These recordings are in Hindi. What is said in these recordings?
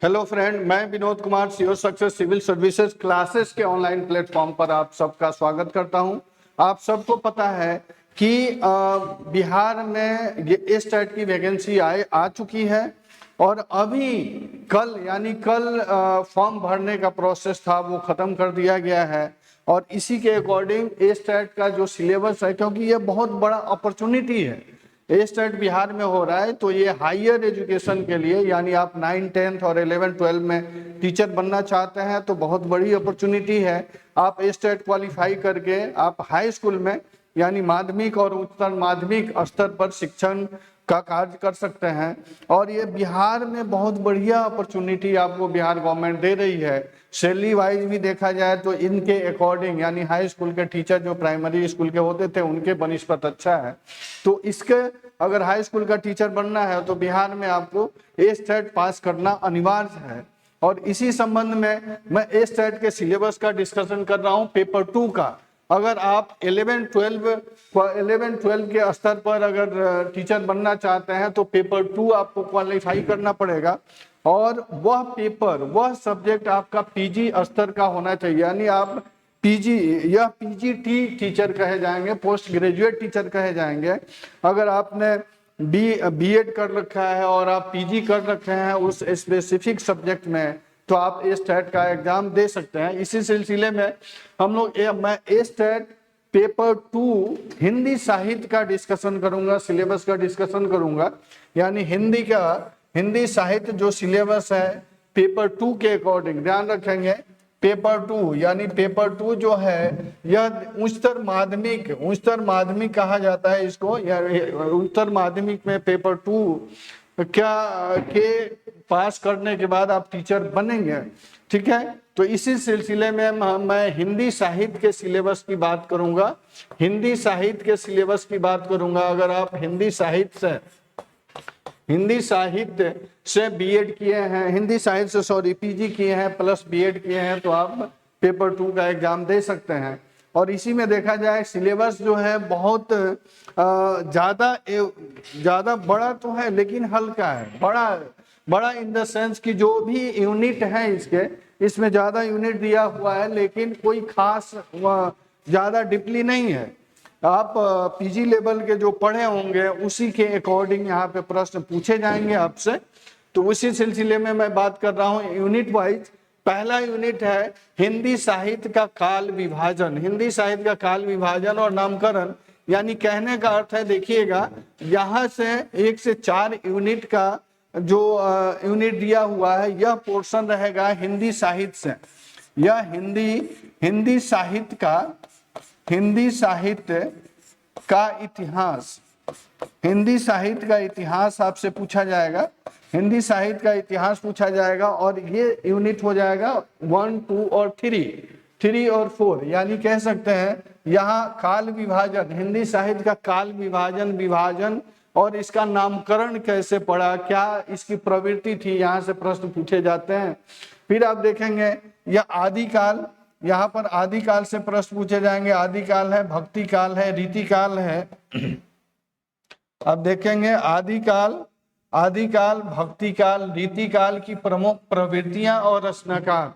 हेलो फ्रेंड, मैं Vinod Kumar CO success civil services classes के ऑनलाइन प्लेटफॉर्म पर आप सबका स्वागत करता हूं। आप सबको पता है कि बिहार में ये स्टेट की वैकेंसी आ चुकी है और अभी कल फॉर्म भरने का प्रोसेस था वो ख़त्म कर दिया गया है। और इसी के अकॉर्डिंग स्टेट का जो सिलेबस है, क्योंकि ये बहुत बड़ा अपॉर्चुनिटी है, स्टेट बिहार में हो रहा है, तो ये हायर एजुकेशन के लिए यानी आप 9, 10th और 11, 12 में टीचर बनना चाहते हैं तो बहुत बड़ी अपॉर्चुनिटी है। आप स्टेट क्वालिफाई करके आप हाई स्कूल में यानी माध्यमिक और उच्चतर माध्यमिक स्तर पर शिक्षण का कार्य कर सकते हैं। और ये बिहार में बहुत बढ़िया अपॉर्चुनिटी आपको बिहार गवर्नमेंट दे रही है। सैलरी वाइज भी देखा जाए तो इनके अकॉर्डिंग यानी हाई स्कूल के टीचर जो प्राइमरी स्कूल के होते थे उनके बनिस्पत अच्छा है। तो इसके अगर हाई स्कूल का टीचर बनना है तो बिहार में आपको स्टेट पास करना अनिवार्य है। और इसी संबंध में मैं स्टेट के सिलेबस का डिस्कशन कर रहा हूँ, पेपर 2 का। अगर आप 11, 12 के स्तर पर अगर टीचर बनना चाहते हैं तो पेपर 2 आपको क्वालिफाई करना पड़ेगा। और वह सब्जेक्ट आपका पीजी स्तर का होना चाहिए, यानी आप पीजीटी टीचर कहे जाएंगे, पोस्ट ग्रेजुएट टीचर कहे जाएंगे। अगर आपने बीएड कर रखा है और आप पीजी कर रखे हैं उस स्पेसिफिक सब्जेक्ट में तो आप स्टेट का एग्जाम दे सकते हैं। इसी सिलसिले में मैं स्टेट पेपर 2 हिंदी साहित्य का डिस्कशन करूंगा, सिलेबस का डिस्कशन करूंगा। यानी हिंदी साहित्य जो सिलेबस है पेपर 2 के अकॉर्डिंग ध्यान रखेंगे। पेपर 2 यानी पेपर 2 जो है यह उच्चतर माध्यमिक कहा जाता है इसको। उच्चतर माध्यमिक में पेपर 2 के पास करने के बाद आप टीचर बनेंगे, ठीक है। तो इसी सिलसिले में मैं हिंदी साहित्य के सिलेबस की बात करूंगा। अगर आप हिंदी साहित्य से बीएड किए हैं, पीजी किए हैं प्लस बीएड किए हैं तो आप पेपर 2 का एग्जाम दे सकते हैं। और इसी में देखा जाए सिलेबस जो है बहुत ज़्यादा बड़ा तो है लेकिन हल्का है। बड़ा इन द सेंस कि जो भी यूनिट है इसमें ज़्यादा यूनिट दिया हुआ है लेकिन कोई खास ज़्यादा डीपली नहीं है। आप पीजी लेवल के जो पढ़े होंगे उसी के अकॉर्डिंग यहाँ पे प्रश्न पूछे जाएंगे आपसे। तो उसी सिलसिले में मैं बात कर रहा हूँ यूनिट वाइज। पहला यूनिट है हिंदी साहित्य का काल विभाजन और नामकरण। यानी कहने का अर्थ है, देखिएगा यहाँ से 1 से 4 यूनिट का जो यूनिट दिया हुआ है यह पोर्शन रहेगा हिंदी साहित्य से। यह हिंदी साहित्य का इतिहास आपसे पूछा जाएगा। हिंदी साहित्य का इतिहास पूछा जाएगा और ये यूनिट हो जाएगा 1, 2 और 3 और 4। यानी कह सकते हैं यहाँ काल विभाजन, हिंदी साहित्य का काल विभाजन और इसका नामकरण कैसे पड़ा, क्या इसकी प्रवृत्ति थी, यहाँ से प्रश्न पूछे जाते हैं। फिर आप देखेंगे यह आदिकाल, यहाँ पर आदिकाल से प्रश्न पूछे जाएंगे। आदिकाल है, भक्ति काल है, रीतिकाल है। अब देखेंगे आदिकाल, भक्ति काल, रीतिकाल की प्रमुख प्रवृत्तियां और रचनाकार।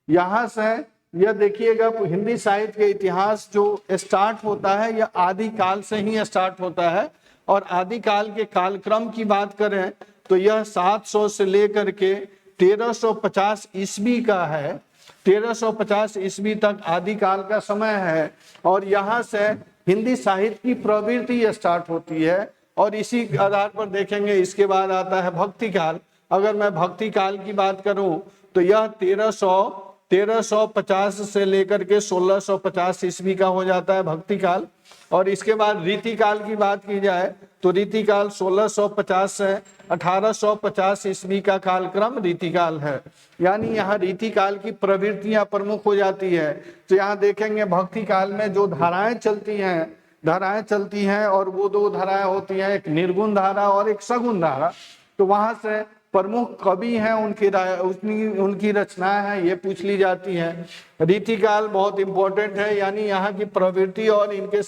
यहाँ से यह देखिएगा हिंदी साहित्य के इतिहास जो स्टार्ट होता है यह आदिकाल से ही स्टार्ट होता है। और आदिकाल के कालक्रम की बात करें तो यह 700 से लेकर के 1350 ईस्वी का है। 1350 ईस्वी तक आदिकाल का समय है और यहाँ से हिंदी साहित्य की प्रवृत्ति स्टार्ट होती है। और इसी आधार पर देखेंगे इसके बाद आता है भक्ति काल। अगर मैं भक्ति काल की बात करूं तो यह 1350 से लेकर के 1650 ईस्वी का हो जाता है भक्ति काल। और इसके बाद रीतिकाल की बात की जाए तो रीतिकाल 1650 से 1850 ईस्वी का कालक्रम रीतिकाल है। यानी यहाँ रीतिकाल की प्रवृत्तियां प्रमुख हो जाती है। तो यहाँ देखेंगे भक्ति काल में जो धाराएं चलती हैं और वो 2 धाराएं होती हैं, एक निर्गुण धारा और एक सगुण धारा। तो वहां से प्रमुख कवि हैं, उनकी रचनाएं हैं, ये पूछ ली जाती हैं। रीतिकाल बहुत इंपॉर्टेंट है, यानी यहाँ की प्रवृत्ति और इनके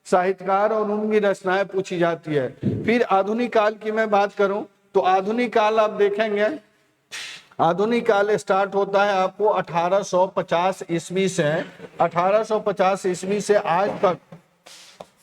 साहित्यकार और उनकी रचनाएं पूछी जाती है। फिर आधुनिक काल की मैं बात करूं तो आधुनिक काल आप देखेंगे आधुनिक काल स्टार्ट होता है आपको 1850 ईस्वी से। 1850 ईस्वी से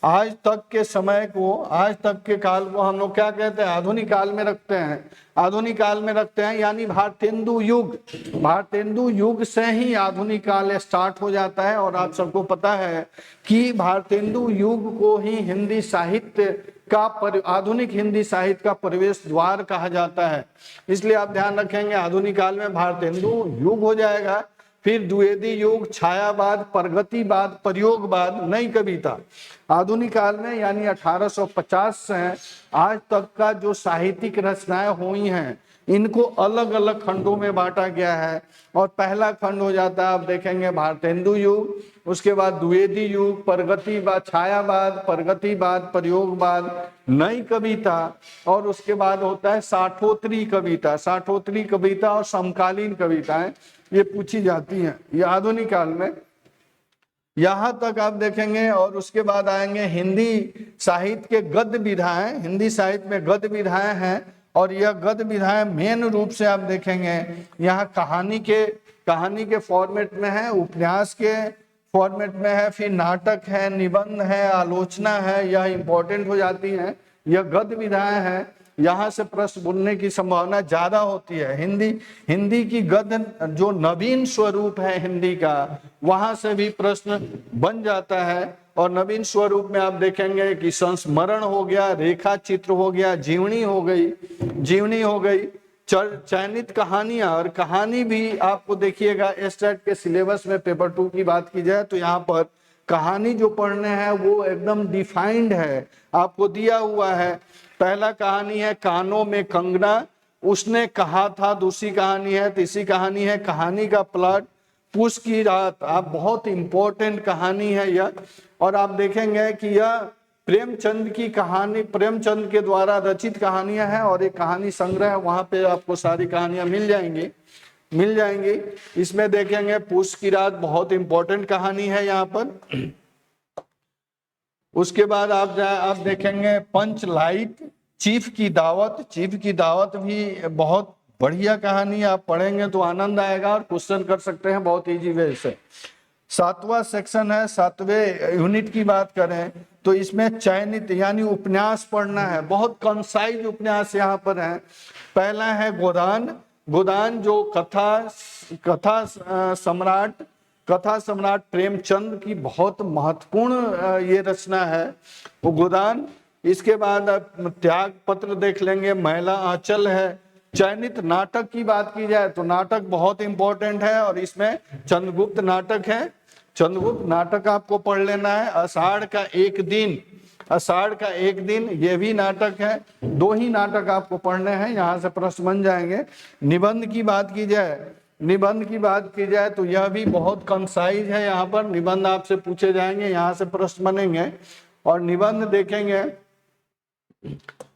आज तक के समय को, आज तक के काल को हम लोग क्या कहते हैं, आधुनिक काल में रखते हैं। आधुनिक काल में रखते हैं यानी भारतेंदु युग, भारतेंदु युग से ही आधुनिक काल स्टार्ट हो जाता है। और आप सबको पता है कि भारतेंदु युग को ही हिंदी साहित्य का आधुनिक हिंदी साहित्य का प्रवेश द्वार कहा जाता है। इसलिए आप ध्यान रखेंगे आधुनिक काल में भारतेंदु युग हो जाएगा, फिर द्विवेदी युग, छायावाद, प्रगतिवाद, प्रयोगवाद, नई कविता। आधुनिक काल में यानी 1850 से आज तक का जो साहित्यिक रचनाएं हुई हैं इनको अलग अलग खंडों में बांटा गया है। और पहला खंड हो जाता है, आप देखेंगे, भारतेंदु युग, उसके बाद द्विवेदी युग, प्रगतिवाद, छायावाद, प्रगतिवाद, प्रयोगवाद, नई कविता, और उसके बाद होता है साठोत्तरी कविता। साठोत्तरी कविता और समकालीन कविताएं ये पूछी जाती हैं ये आधुनिक काल में, यहां तक आप देखेंगे। और उसके बाद आएंगे हिंदी साहित्य के गद्य विधाएं। हिंदी साहित्य में गद्य विधाएं हैं और यह गद्य विधाएं मेन रूप से आप देखेंगे यहाँ कहानी के फॉर्मेट में है, उपन्यास के फॉर्मेट में है, फिर नाटक है, निबंध है, आलोचना है, यह इंपॉर्टेंट हो जाती है। यह गद्य विधाएं हैं, यहाँ से प्रश्न बनने की संभावना ज्यादा होती है। हिंदी की गद्य जो नवीन स्वरूप है हिंदी का, वहां से भी प्रश्न बन जाता है। और नवीन स्वरूप में आप देखेंगे कि संस्मरण हो गया, रेखा चित्र हो गया, जीवनी हो गई, चयनित कहानियां। और कहानी भी आपको देखिएगा स्टेट के सिलेबस में पेपर 2 की बात की जाए तो यहाँ पर कहानी जो पढ़ने हैं वो एकदम डिफाइंड है, आपको दिया हुआ है। पहला कहानी है कानों में कंगना, उसने कहा था। दूसरी कहानी है, तीसरी कहानी है कहानी का प्लॉट, पूस की रात। आप बहुत इंपॉर्टेंट कहानी है यह। और आप देखेंगे कि यह प्रेमचंद की कहानी, प्रेमचंद के द्वारा रचित कहानियां हैं और एक कहानी संग्रह है, वहां पे आपको सारी कहानियां मिल जाएंगी। इसमें देखेंगे पूस की रात बहुत इंपॉर्टेंट कहानी है यहाँ पर। उसके बाद आप देखेंगे पंच लाइट, चीफ की दावत भी बहुत बढ़िया कहानी, आप पढ़ेंगे तो आनंद आएगा और क्वेश्चन कर सकते हैं बहुत इजी वे से। 7वां सेक्शन है, 7वें यूनिट की बात करें तो इसमें चयनित यानी उपन्यास पढ़ना है। बहुत कंसाइज उपन्यास यहाँ पर है। पहला है गोदान जो कथा सम्राट प्रेमचंद की बहुत महत्वपूर्ण ये रचना है वो गोदान। इसके बाद त्याग पत्र देख लेंगे, मैला आंचल है। चयनित नाटक की बात की जाए तो नाटक बहुत इंपॉर्टेंट है और इसमें चंद्रगुप्त नाटक है। चंद्रगुप्त नाटक आपको पढ़ लेना है। आषाढ़ का एक दिन ये भी नाटक है। 2 ही नाटक आपको पढ़ने हैं, यहाँ से प्रश्न बन जाएंगे। निबंध की बात की जाए तो यह भी बहुत कंसाइज है। यहाँ पर निबंध आपसे पूछे जाएंगे, यहाँ से प्रश्न बनेंगे। और निबंध देखेंगे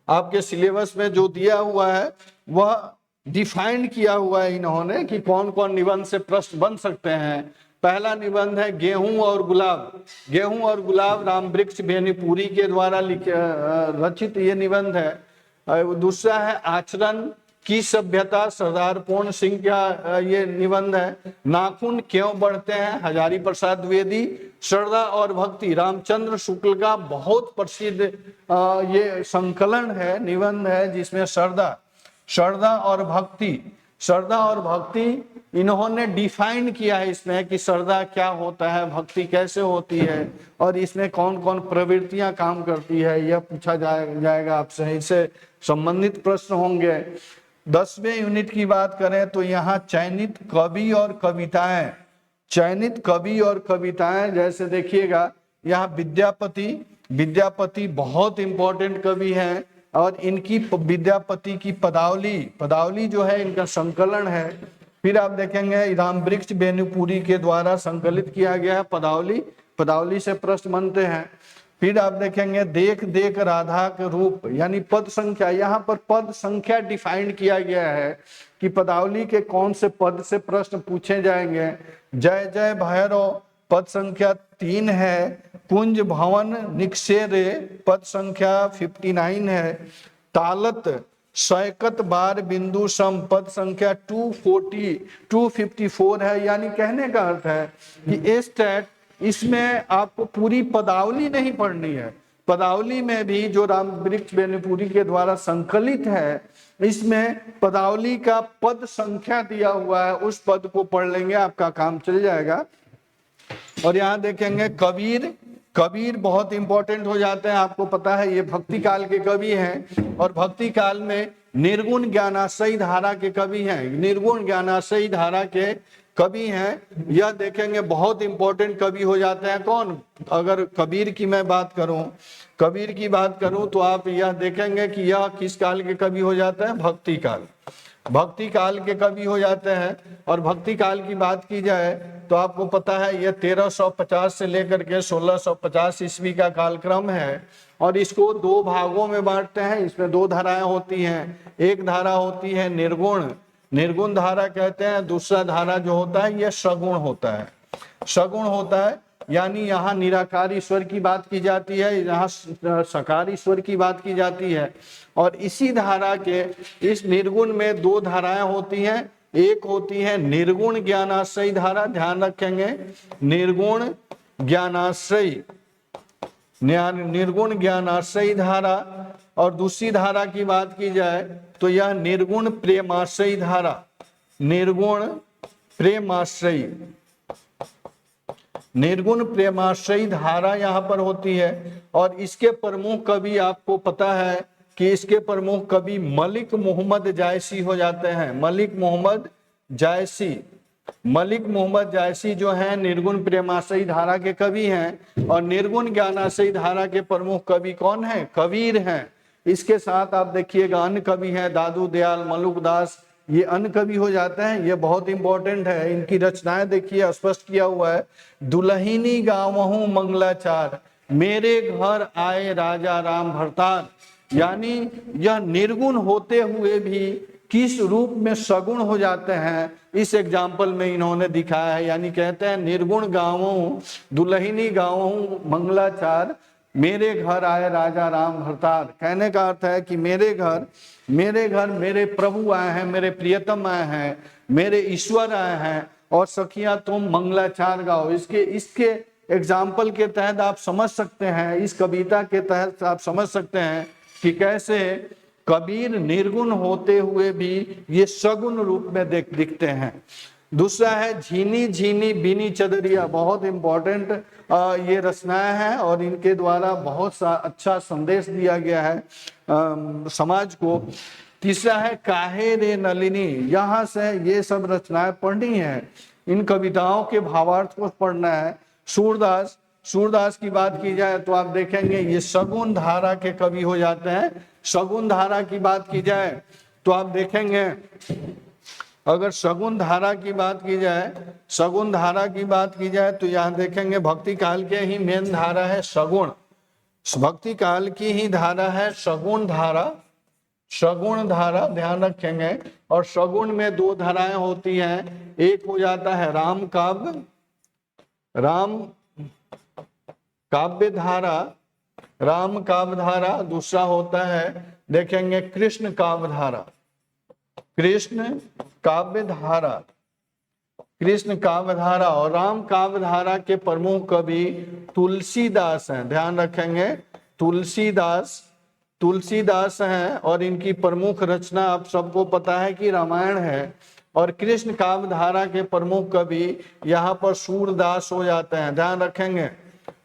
आपके सिलेबस में जो दिया हुआ है वह डिफाइंड किया हुआ है इन्होंने कि कौन कौन निबंध से प्रश्न बन सकते हैं। पहला निबंध है गेहूं और गुलाब, रामवृक्ष बेनीपुरी के द्वारा रचित ये निबंध है। दूसरा है आचरण की सभ्यता, सरदार पूर्ण सिंह का ये निबंध है। नाखून क्यों बढ़ते हैं, हजारी प्रसाद द्विवेदी। श्रद्धा और भक्ति, रामचंद्र शुक्ल का बहुत प्रसिद्ध ये संकलन है, निबंध है जिसमें श्रद्धा और भक्ति इन्होंने डिफाइन किया है इसमें कि श्रद्धा क्या होता है, भक्ति कैसे होती है और इसमें कौन कौन प्रवृत्तियां काम करती है, यह पूछा जाएगा आपसे। इससे संबंधित प्रश्न होंगे। 10वें यूनिट की बात करें तो यहाँ चयनित कवि और कविताएं, जैसे देखिएगा यहाँ विद्यापति बहुत इंपॉर्टेंट कवि हैं और इनकी विद्यापति की पदावली जो है इनका संकलन है। फिर आप देखेंगे रामवृक्ष बेनीपुरी के द्वारा संकलित किया गया है पदावली से प्रश्न बनते हैं। फिर आप देखेंगे देख राधा के रूप यानी पद संख्या, यहाँ पर पद संख्या डिफाइंड किया गया है कि पदावली के कौन से पद से प्रश्न पूछे जाएंगे। जय जय भैरव पद संख्या 3 है। कुंज भवन निक्षेरे पद संख्या 59 है। तालत सैकत बार बिंदु सम, पद संख्या 254 है। यानी कहने का अर्थ है कि स्टैट इसमें आपको पूरी पदावली नहीं पढ़नी है, पदावली में भी जो रामवृक्ष बेनीपुरी के द्वारा संकलित है, इसमें पदावली का पद संख्या दिया हुआ है, उस पद को पढ़ लेंगे, आपका काम चल जाएगा। और यहाँ देखेंगे कबीर, कबीर बहुत इंपॉर्टेंट हो जाते हैं, आपको पता है ये भक्ति काल के कवि हैं, और भक्ति काल में निर्गुण ज्ञानाश्रयी धारा के कवि हैं, निर्गुण ज्ञानाश्रयी धारा के कवि हैं। यह देखेंगे बहुत इंपॉर्टेंट कवि हो जाते हैं। कौन? अगर कबीर की मैं बात करूं, कबीर की बात करूं तो आप यह देखेंगे कि यह किस काल के कवि हो जाते हैं? भक्ति काल, भक्ति काल के कवि हो जाते हैं। और भक्ति काल की बात की जाए तो आपको पता है यह 1350 से लेकर के 1650 ईस्वी का कालक्रम है, और इसको दो भागों में बांटते हैं। इसमें दो धाराएं होती हैं, एक धारा होती है निर्गुण, निर्गुण धारा कहते हैं, दूसरा धारा जो होता है यह सगुण होता है, सगुण होता है। यानी यहाँ निराकार ईश्वर की बात की जाती है, यहाँ साकार ईश्वर की बात की जाती है। और इसी धारा के इस निर्गुण में दो धाराएं होती हैं, एक होती है निर्गुण ज्ञानाश्रयी धारा, ध्यान रखेंगे, निर्गुण ज्ञानाश्रयी, निर्गुण ज्ञानाश्रयी धारा। और दूसरी धारा की बात की जाए तो यह निर्गुण प्रेमाश्रयी धारा, निर्गुण प्रेमाश्रयी, निर्गुण प्रेमाश्रयी धारा यहाँ पर होती है। और इसके प्रमुख कवि आपको पता है कि इसके प्रमुख कवि मलिक मोहम्मद जायसी हो जाते हैं, मलिक मोहम्मद जायसी, मलिक मोहम्मद जायसी जो हैं निर्गुण प्रेमाश्रयी धारा के कवि हैं। और निर्गुण ज्ञानाश्रयी धारा के प्रमुख कवि कौन है? कबीर हैं। इसके साथ आप देखिएगा अन्य कवि हैं, दादू दयाल, मलुकदास, ये अन्य कवि हो जाते हैं। ये बहुत इंपॉर्टेंट है, इनकी रचनाएं देखिए स्पष्ट किया हुआ है, दुल्हिनी गावहूं मंगलाचार, मेरे घर आए राजा राम भरतार। यानी यह निर्गुण होते हुए भी किस रूप में सगुण हो जाते हैं, इस एग्जाम्पल में इन्होंने दिखाया है। यानी कहते हैं निर्गुण गावहूं, दुल्हिनी गावहूं मंगलाचार, मेरे घर आए राजा राम भरतार। कहने का अर्थ है कि मेरे घर मेरे प्रभु आए हैं, मेरे प्रियतम आए हैं, मेरे ईश्वर आए हैं, और सखियां तुम मंगलाचार गाओ। इसके एग्जाम्पल के तहत आप समझ सकते हैं, इस कविता के तहत आप समझ सकते हैं कि कैसे कबीर निर्गुण होते हुए भी ये सगुण रूप में दिखते हैं। दूसरा है झीनी झीनी बीनी चदरिया, बहुत इंपॉर्टेंट ये रचनाएं हैं, और इनके द्वारा बहुत अच्छा संदेश दिया गया है समाज को। तीसरा है काहे रे नलिनी, यहाँ से ये सब रचनाएं पढ़नी है, इन कविताओं के भावार्थ को पढ़ना है। सूरदास, सूरदास की बात की जाए तो आप देखेंगे ये सगुण धारा के कवि हो जाते हैं। सगुण धारा की बात की जाए तो आप देखेंगे, अगर सगुण धारा की बात की जाए, सगुण धारा की बात की जाए तो यहाँ देखेंगे भक्ति काल के ही मेन धारा है सगुण, भक्ति काल की ही धारा है सगुण धारा, सगुण धारा ध्यान रखेंगे। और सगुण में दो धाराएं होती हैं, एक हो जाता है राम काव्य, राम काव्य धारा, राम काव्य धारा, दूसरा होता है देखेंगे कृष्ण काव्य धारा, कृष्ण काव्य धारा, कृष्ण काव्य धारा। और राम काव्य धारा के प्रमुख कवि तुलसीदास हैं, ध्यान रखेंगे तुलसीदास, तुलसीदास हैं। और इनकी प्रमुख रचना आप सबको पता है कि रामायण है। और कृष्ण काव्य धारा के प्रमुख कवि यहाँ पर सूरदास हो जाते हैं, ध्यान रखेंगे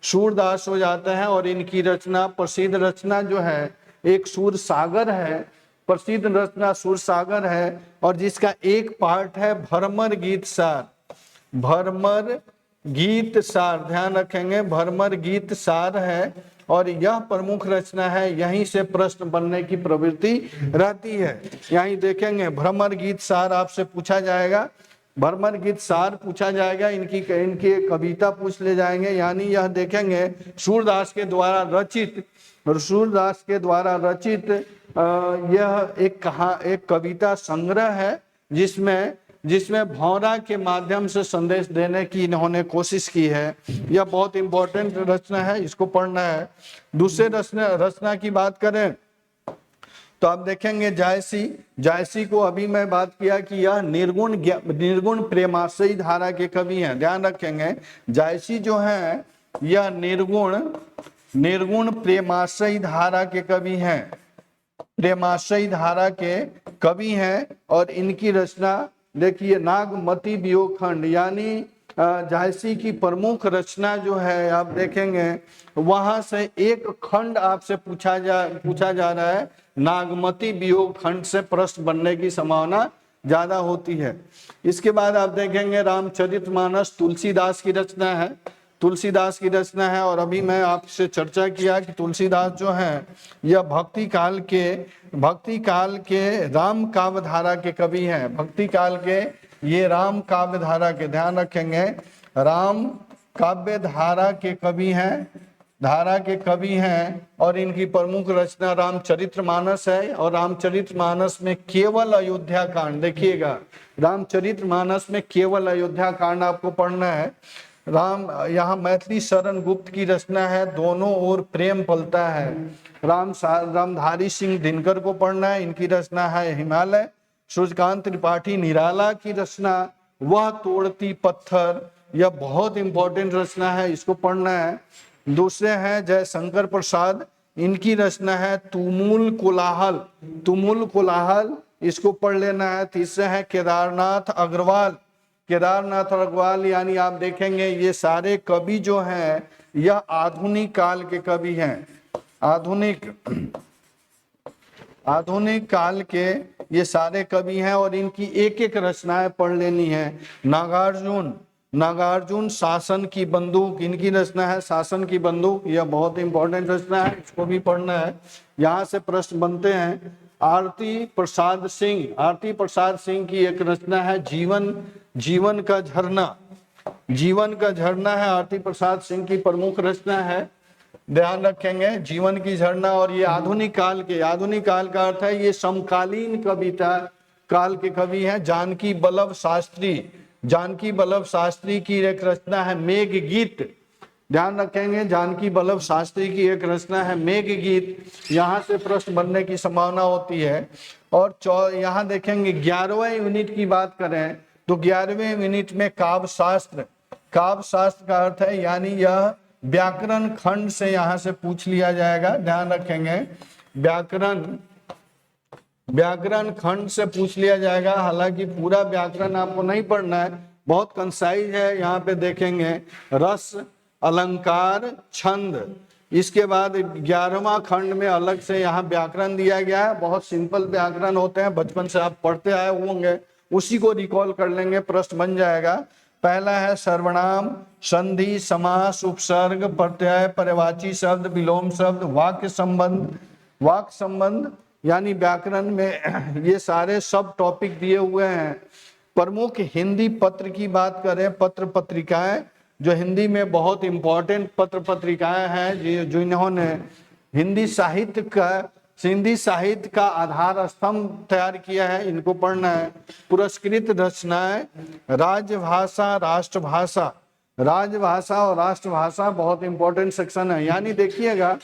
सूरदास हो जाते हैं। और इनकी रचना, प्रसिद्ध रचना जो है एक सूर सागर है, प्रसिद्ध रचना सूर सागर है, और जिसका एक पार्ट है भरमर गीत सार, भरमर गीत सार, ध्यान रखेंगे भरमर गीत सार है। और यह प्रमुख रचना है, यहीं से प्रश्न बनने की प्रवृत्ति रहती है। यहीं देखेंगे भ्रमर गीत सार आपसे पूछा जाएगा, भरमर गीत सार पूछा जाएगा, इनकी कविता पूछ ले जाएंगे। यानी यह देखेंगे सूरदास के द्वारा रचित, सूरदास के द्वारा रचित यह एक कविता संग्रह है, जिसमें भौरा के माध्यम से संदेश देने की इन्होंने कोशिश की है। यह बहुत इंपॉर्टेंट रचना है, इसको पढ़ना है। दूसरे रचना की बात करें तो आप देखेंगे जायसी को अभी मैं बात किया कि यह निर्गुण प्रेमाश्रयी धारा के कवि हैं। ध्यान रखेंगे जायसी जो है यह निर्गुण प्रेमाश्रयी धारा के कवि हैं, प्रेमाश्रयी धारा के कवि हैं। और इनकी रचना देखिए नागमती वियोग खंड, यानी जायसी की प्रमुख रचना जो है आप देखेंगे वहां से एक खंड आपसे पूछा जा रहा है, नागमती वियोग खंड से प्रश्न बनने की संभावना ज्यादा होती है। इसके बाद आप देखेंगे रामचरितमानस तुलसीदास की रचना है, तुलसीदास की रचना है। और अभी मैं आपसे चर्चा किया कि तुलसीदास जो है यह भक्ति काल के राम काव्य धारा के कवि हैं, भक्ति काल के ये राम काव्य धारा के, ध्यान रखेंगे राम काव्य धारा के कवि हैं। और इनकी प्रमुख रचना रामचरितमानस है। और रामचरितमानस में केवल अयोध्या कांड, देखिएगा रामचरितमानस में केवल अयोध्या कांड आपको पढ़ना है। यहाँ मैथिली शरण गुप्त की रचना है, दोनों ओर प्रेम पलता है। रामधारी सिंह दिनकर को पढ़ना है, इनकी रचना है हिमालय। सूर्यकांत त्रिपाठी निराला की रचना वह तोड़ती पत्थर, यह बहुत इंपॉर्टेंट रचना है, इसको पढ़ना है। दूसरे हैं जयशंकर प्रसाद, इनकी रचना है तुमुल कोलाहल, इसको पढ़ लेना है। तीसरे हैं केदारनाथ अग्रवाल, यानी आप देखेंगे ये सारे कवि जो हैं यह आधुनिक काल के कवि हैं, आधुनिक काल के ये सारे कवि हैं। और इनकी एक एक रचनाएं पढ़ लेनी है। नागार्जुन शासन की बंदूक, इनकी रचना है शासन की बंदूक, यह बहुत इंपॉर्टेंट रचना है, इसको भी पढ़ना है, यहाँ से प्रश्न बनते हैं। आरती प्रसाद सिंह की एक रचना है जीवन का झरना है, आरती प्रसाद सिंह की प्रमुख रचना है, ध्यान रखेंगे जीवन की झरना। और ये आधुनिक काल का अर्थ है ये समकालीन कविता काल के कवि हैं। जानकी बल्लभ शास्त्री की एक रचना है मेघगीत, ध्यान रखेंगे जानकी बल्लभ शास्त्री की एक रचना है मेघगीत, यहाँ से प्रश्न बनने की संभावना होती है। और यहाँ देखेंगे 11वें यूनिट की बात करें तो 11वें यूनिट में काव्य शास्त्र का अर्थ है, यानी यह व्याकरण खंड से यहाँ से पूछ लिया जाएगा, ध्यान रखेंगे व्याकरण खंड से पूछ लिया जाएगा। हालांकि पूरा व्याकरण आपको नहीं पढ़ना है, बहुत कंसाइज है। यहाँ पे देखेंगे रस, अलंकार, छंद। इसके बाद 11वां खंड में अलग से यहाँ व्याकरण दिया गया है, बहुत सिंपल व्याकरण होते हैं, बचपन से आप पढ़ते आए होंगे, उसी को रिकॉल कर लेंगे, प्रश्न बन जाएगा। पहला है सर्वनाम, संधि, समास, उपसर्ग, प्रत्यय, पर्यायवाची शब्द, विलोम शब्द, वाक्य संबंध, यानी व्याकरण में ये सारे सब टॉपिक दिए हुए हैं। प्रमुख हिंदी पत्र की बात करें, पत्र पत्रिकाएं जो हिंदी में बहुत इंपॉर्टेंट पत्र पत्रिकाएं हैं, जो इन्होंने हिंदी साहित्य का आधार स्तंभ तैयार किया है, इनको पढ़ना है। पुरस्कृत रचनाएं, राजभाषा और राष्ट्रभाषा बहुत इंपॉर्टेंट सेक्शन है। यानी देखिएगा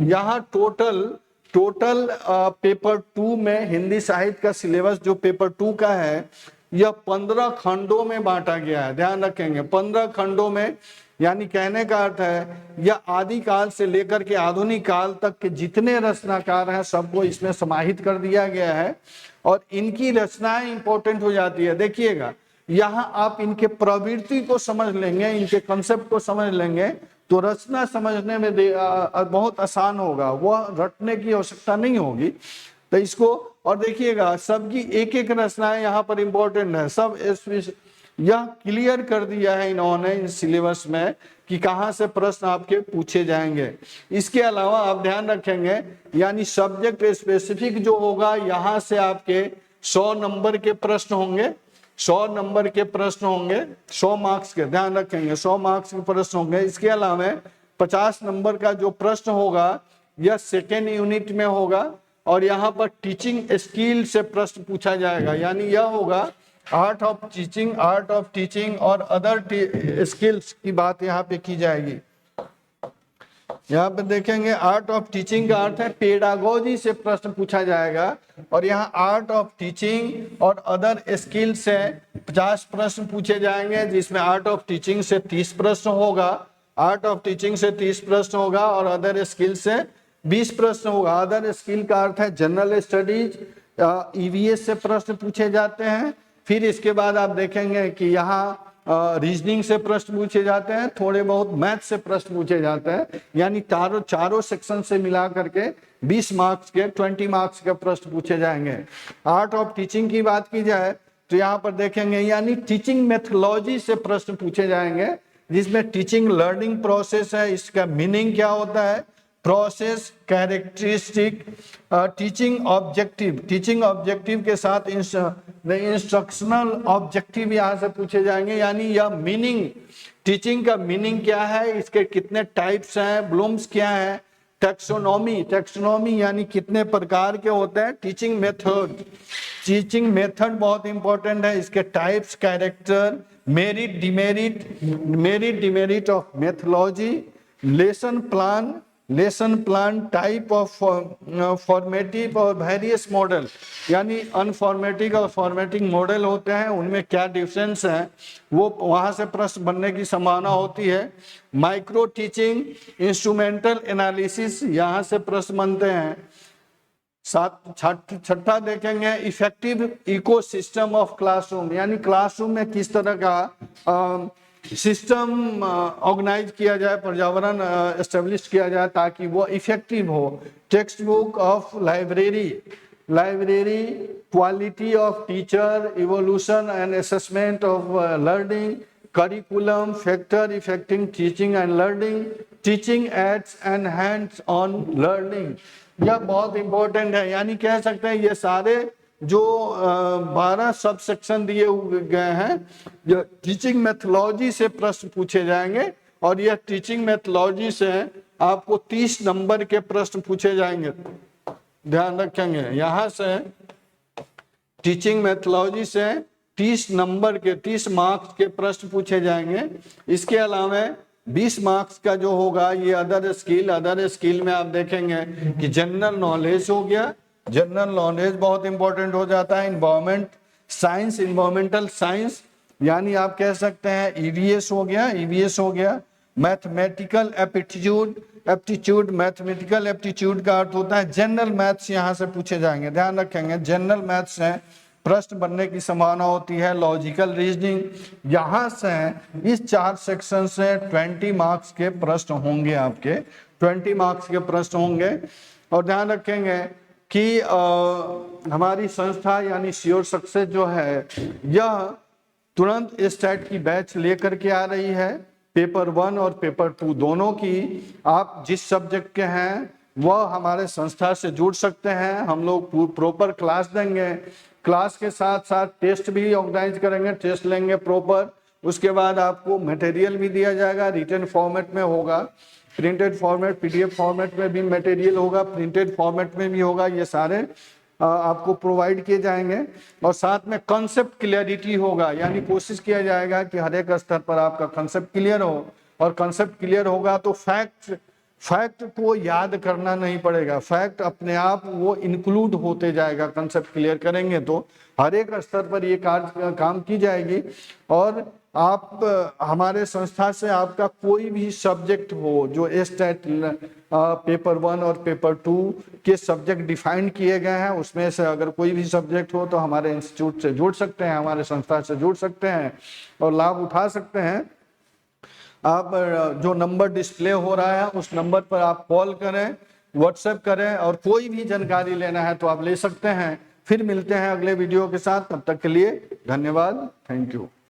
यहाँ टोटल पेपर 2 में हिंदी साहित्य का सिलेबस जो पेपर 2 का है यह 15 खंडों में बांटा गया है, ध्यान रखेंगे 15 खंडों में। यानी कहने का अर्थ है यह आदि काल से लेकर के आधुनिक काल तक के जितने रचनाकार हैं सबको इसमें समाहित कर दिया गया है। और इनकी रचनाएं इंपॉर्टेंट हो जाती है। देखिएगा यहाँ आप इनके प्रवृत्ति को समझ लेंगे, इनके कंसेप्ट को समझ लेंगे तो रचना समझने में बहुत आसान होगा, वह रटने की आवश्यकता नहीं होगी। तो इसको और देखिएगा सबकी एक एक रचनाएं यहाँ पर इंपॉर्टेंट है, सब यह क्लियर कर दिया है इन्होंने इस सिलेबस में कि कहाँ से प्रश्न आपके पूछे जाएंगे। इसके अलावा आप ध्यान रखेंगे यानी सब्जेक्ट स्पेसिफिक जो होगा यहाँ से आपके 100 नंबर के प्रश्न होंगे, 100 नंबर के प्रश्न होंगे, 100 मार्क्स के, ध्यान रखेंगे 100 मार्क्स के प्रश्न होंगे। इसके अलावा 50 नंबर का जो प्रश्न होगा यह सेकेंड यूनिट में होगा और यहाँ पर टीचिंग स्किल से प्रश्न पूछा जाएगा। यानी यह होगा आर्ट ऑफ टीचिंग और अदर स्किल्स की बात यहाँ पे की जाएगी। यहाँ पे देखेंगे आर्ट ऑफ टीचिंग का अर्थ है पेडागोजी से प्रश्न पूछा जाएगा, और यहाँ आर्ट ऑफ टीचिंग और अदर स्किल से 50 प्रश्न पूछे जाएंगे, जिसमें आर्ट ऑफ टीचिंग से 30 प्रश्न होगा, आर्ट ऑफ टीचिंग से 30 प्रश्न होगा और अदर स्किल से 20 प्रश्न होगा। अदर स्किल का अर्थ है जनरल स्टडीज, ईवीएस से प्रश्न पूछे जाते हैं। फिर इसके बाद आप देखेंगे कि यहाँ रीजनिंग से प्रश्न पूछे जाते हैं, थोड़े बहुत मैथ से प्रश्न पूछे जाते हैं, यानी चारों सेक्शन से मिला करके 20 मार्क्स के 20 मार्क्स के प्रश्न पूछे जाएंगे। आर्ट ऑफ टीचिंग की बात की जाए तो यहाँ पर देखेंगे यानी टीचिंग मेथोलॉजी से प्रश्न पूछे जाएंगे, जिसमें टीचिंग लर्निंग प्रोसेस है, इसका मीनिंग क्या होता है, प्रोसेस, कैरेक्टरिस्टिक, टीचिंग ऑब्जेक्टिव के साथ इंस्ट्रक्शनल ऑब्जेक्टिव यहाँ से पूछे जाएंगे, यानी यह मीनिंग, टीचिंग का मीनिंग क्या है, इसके कितने टाइप्स हैं, ब्लूम्स क्या है, टेक्सोनॉमी यानी कितने प्रकार के होते हैं, टीचिंग मेथड बहुत इंपॉर्टेंट है, इसके types, character, merit demerit of methodology, lesson plan, type of formative और वेरियस मॉडल, यानी अनफॉर्मेटिव और फॉर्मेटिंग मॉडल होते हैं, उनमें क्या डिफरेंस है, वो वहां से प्रश्न बनने की संभावना होती है। माइक्रो टीचिंग, इंस्ट्रूमेंटल एनालिसिस, यहाँ से प्रश्न बनते हैं। छठा देखेंगे इफेक्टिव इकोसिस्टम ऑफ क्लासरूम, यानी क्लासरूम में किस तरह का सिस्टम ऑर्गेनाइज किया जाए, पर्यावरण एस्टेब्लिश किया जाए ताकि वो इफेक्टिव हो। Text book of library, quality of teacher, evolution and assessment of learning, curriculum, factor affecting teaching and learning, teaching aids and hands on learning, यह बहुत इंपॉर्टेंट है। यानी कह सकते हैं ये सारे जो 12 सब सेक्शन दिए गए हैं, जो टीचिंग मेथोलॉजी से प्रश्न पूछे जाएंगे, और यह टीचिंग मेथोलॉजी से आपको 30 नंबर के प्रश्न पूछे जाएंगे, ध्यान रखेंगे। यहाँ से टीचिंग मेथोलॉजी से 30 नंबर के 30 मार्क्स के प्रश्न पूछे जाएंगे। इसके अलावा 20 मार्क्स का जो होगा ये अदर स्किल में आप देखेंगे कि जनरल नॉलेज हो गया, जनरल नॉलेज बहुत इंपॉर्टेंट हो जाता है। इन्वायरमेंटल साइंस, यानी आप कह सकते हैं ईवीएस हो गया। मैथमेटिकल एप्टीट्यूड, मैथमेटिकल एप्टीट्यूड का अर्थ होता है जनरल मैथ्स, यहाँ से पूछे जाएंगे, ध्यान रखेंगे जनरल मैथ्स से प्रश्न बनने की संभावना होती है। लॉजिकल रीजनिंग, यहाँ से इस 4 सेक्शन से 20 मार्क्स के प्रश्न होंगे, आपके 20 मार्क्स के प्रश्न होंगे। और ध्यान रखेंगे कि हमारी संस्था यानी श्योर सक्सेस जो है, यह तुरंत स्टेट की बैच लेकर के आ रही है, पेपर 1 और पेपर 2 दोनों की। आप जिस सब्जेक्ट के हैं वह हमारे संस्था से जुड़ सकते हैं, हम लोग प्रॉपर क्लास देंगे, क्लास के साथ साथ टेस्ट भी ऑर्गेनाइज करेंगे, टेस्ट लेंगे प्रॉपर। उसके बाद आपको मटेरियल भी दिया जाएगा, रिटन फॉर्मेट में होगा, प्रिंटेड फॉर्मेट, पीडीएफ फॉर्मेट में भी मटेरियल होगा, प्रिंटेड फॉर्मेट में भी होगा, ये सारे आपको प्रोवाइड किए जाएंगे। और साथ में कॉन्सेप्ट क्लियरिटी होगा, यानी कोशिश किया जाएगा कि हर एक स्तर पर आपका कॉन्सेप्ट क्लियर हो, और कॉन्सेप्ट क्लियर होगा तो फैक्ट को याद करना नहीं पड़ेगा, फैक्ट अपने आप वो इंक्लूड होते जाएगा। कॉन्सेप्ट क्लियर करेंगे तो हर एक स्तर पर ये काम की जाएगी। और आप हमारे संस्था से आपका कोई भी सब्जेक्ट हो, जो स्टेट पेपर 1 और पेपर 2 के सब्जेक्ट डिफाइन किए गए हैं, उसमें से अगर कोई भी सब्जेक्ट हो तो हमारे इंस्टीट्यूट से जुड़ सकते हैं, हमारे संस्था से जुड़ सकते हैं और लाभ उठा सकते हैं। आप जो नंबर डिस्प्ले हो रहा है उस नंबर पर आप कॉल करें, व्हाट्सएप करें, और कोई भी जानकारी लेना है तो आप ले सकते हैं। फिर मिलते हैं अगले वीडियो के साथ, तब तक के लिए धन्यवाद, थैंक यू।